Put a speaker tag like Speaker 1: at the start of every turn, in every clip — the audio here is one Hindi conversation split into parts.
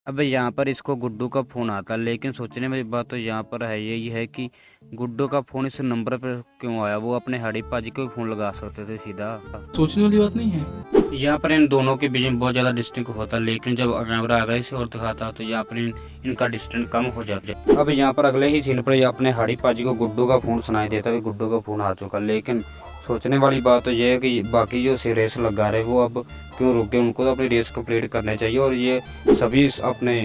Speaker 1: अब यहाँ पर इसको गुड्डू का फ़ोन आता, लेकिन सोचने वाली बात तो यहाँ पर है यही है कि गुड्डू का फ़ोन इस नंबर पर क्यों आया। वो अपने हड़ी पाजी को भी फ़ोन लगा सकते थे सीधा।
Speaker 2: सोचने वाली बात नहीं है।
Speaker 1: यहाँ पर इन दोनों के बीच में बहुत ज़्यादा डिस्टेंस होता, लेकिन जब कैमरा आगे से और दिखाता तो यहाँ पर इनका डिस्टेंस कम हो जाता। अब यहाँ पर अगले ही सीन पर ये अपने हड़ी पाजी को गुड्डू का फ़ोन सुनाई देता है, गुड्डू का फ़ोन आ चुका। लेकिन सोचने वाली बात तो ये है कि बाकी जो रेस लगा रहे वो अब क्यों रुके, उनको तो अपनी रेस कंप्लीट करनी चाहिए। और ये सभी अपने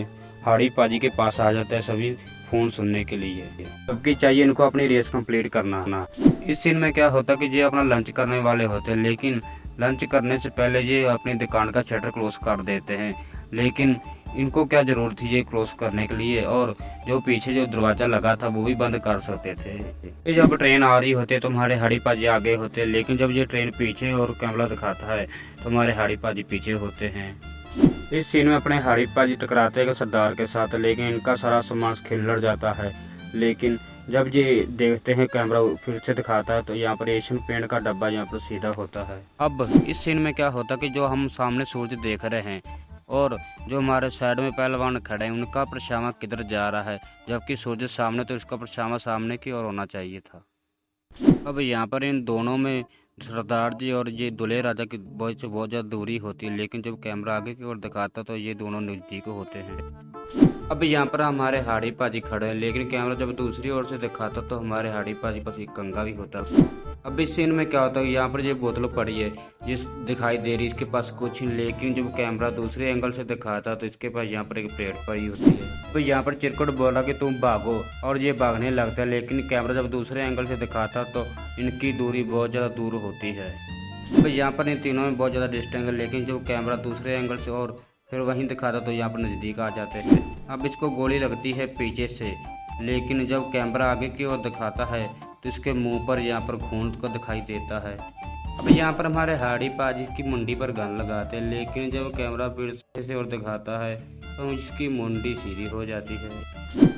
Speaker 1: हाड़ी पाजी के पास आ जाता है सभी फ़ोन सुनने के लिए, जबकि चाहिए इनको अपनी रेस कंप्लीट करना। इस सीन में क्या होता कि ये अपना लंच करने वाले होते हैं, लेकिन लंच करने से पहले ये अपनी दुकान का शटर क्लोज कर देते हैं। लेकिन इनको क्या ज़रूरत थी ये क्लोज करने के लिए, और जो पीछे जो दरवाज़ा लगा था वो भी बंद कर सकते थे। जब ट्रेन आ रही होती है तो हमारे हाड़ी पाजी आगे होते हैं, लेकिन जब ये ट्रेन पीछे और कैमरा दिखाता है तो हमारे हाड़ी पाजी पीछे होते हैं। इस सीन में अपने हाड़ी पाजी टकराते हैं सरदार के साथ, लेकिन इनका सारा सामान खिलड़ जाता है। लेकिन जब ये देखते हैं कैमरा फिर से दिखाता है तो यहाँ पर एशियन पेंट का डब्बा यहाँ पर सीधा होता है। अब इस सीन में क्या होता कि जो हम सामने सूरज देख रहे हैं और जो हमारे साइड में पहलवान खड़े हैं उनका परछावा किधर जा रहा है, जबकि सूरज सामने तो इसका परछावा सामने की ओर होना चाहिए था। अब यहाँ पर इन दोनों में सरदार जी और ये दुल्हे राजा की बहुत से बहुत ज़्यादा दूरी होती है, लेकिन जब कैमरा आगे की ओर दिखाता तो ये दोनों नज़दीक होते हैं। अब यहाँ पर हमारे हाड़ी पाजी खड़े हैं, लेकिन कैमरा जब दूसरी ओर से दिखाता तो हमारे हाड़ी पाजी पास एक कंघा भी होता। अब इस सीन में क्या होता है, यहाँ पर ये बोतल पड़ी है जिस दिखाई दे रही इसके पास कुछ, लेकिन जब कैमरा दूसरे एंगल से दिखाता तो इसके पास यहाँ पर एक प्लेट पड़ी होती है। तो यहाँ पर चिरकुट बोला कि तुम भागो और ये भागने लगता है, लेकिन कैमरा जब दूसरे एंगल से दिखाता तो इनकी दूरी बहुत ज़्यादा दूर होती है। तो यहाँ पर इन तीनों में बहुत ज़्यादा डिस्टेंस है, लेकिन जब कैमरा दूसरे एंगल से और फिर वहीं दिखाता तो यहाँ पर नज़दीक आ जाते थे। अब इसको गोली लगती है पीछे से, लेकिन जब कैमरा आगे की ओर दिखाता है तो इसके मुंह पर यहाँ पर खून को दिखाई देता है। अब यहाँ पर हमारे हाड़ी पाजी की मुंडी पर गन लगाते हैं, लेकिन जब कैमरा फिर से और दिखाता है तो इसकी मुंडी सीधी हो जाती है।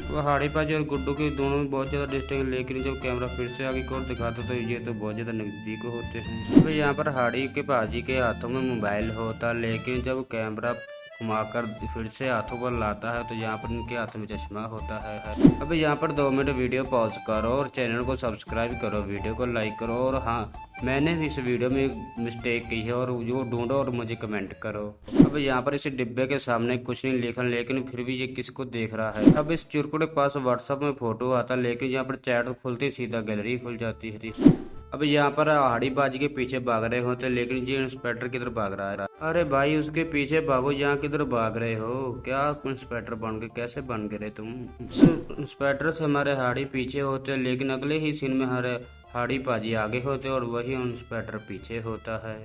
Speaker 1: वो हाड़ी पाजी और गुड्डू के दोनों में बहुत ज़्यादा डिस्टेंस, लेकिन जब कैमरा फिर से आगे की ओर दिखाता तो ये तो बहुत ज़्यादा नज़दीक होते हैं। तो यहाँ पर हाड़ी के पाजी के हाथों में मोबाइल होता, लेकिन जब कैमरा घुमाकर फिर से हाथों पर लाता है तो यहाँ पर इनके हाथों में चश्मा होता है। अब यहाँ पर 2 मिनट वीडियो पॉज करो और चैनल को सब्सक्राइब करो, वीडियो को लाइक करो, और हाँ मैंने भी इस वीडियो में एक मिस्टेक की है और जो ढूंढो और मुझे कमेंट करो। अब यहाँ पर इस डिब्बे के सामने कुछ नहीं लिखा, लेकिन फिर भी ये किसको देख रहा है। अब इस चुरकुट के पास व्हाट्सएप में फोटो आता, लेकिन यहाँ पर चैट खुलती सीधा गैलरी खुल जाती है। अब यहाँ पर हाड़ी बाजी के पीछे भाग रहे होते, लेकिन ये इंस्पेक्टर किधर भाग रहा है। अरे भाई उसके पीछे भागो, यहाँ किधर भाग रहे हो, क्या इंस्पेक्टर बन गए, कैसे बन गए तुम। इंस्पेक्टर से हमारे हाड़ी पीछे होते, लेकिन अगले ही सीन में हमारे हाड़ी बाजी आगे होते और वही इंस्पेक्टर पीछे होता है।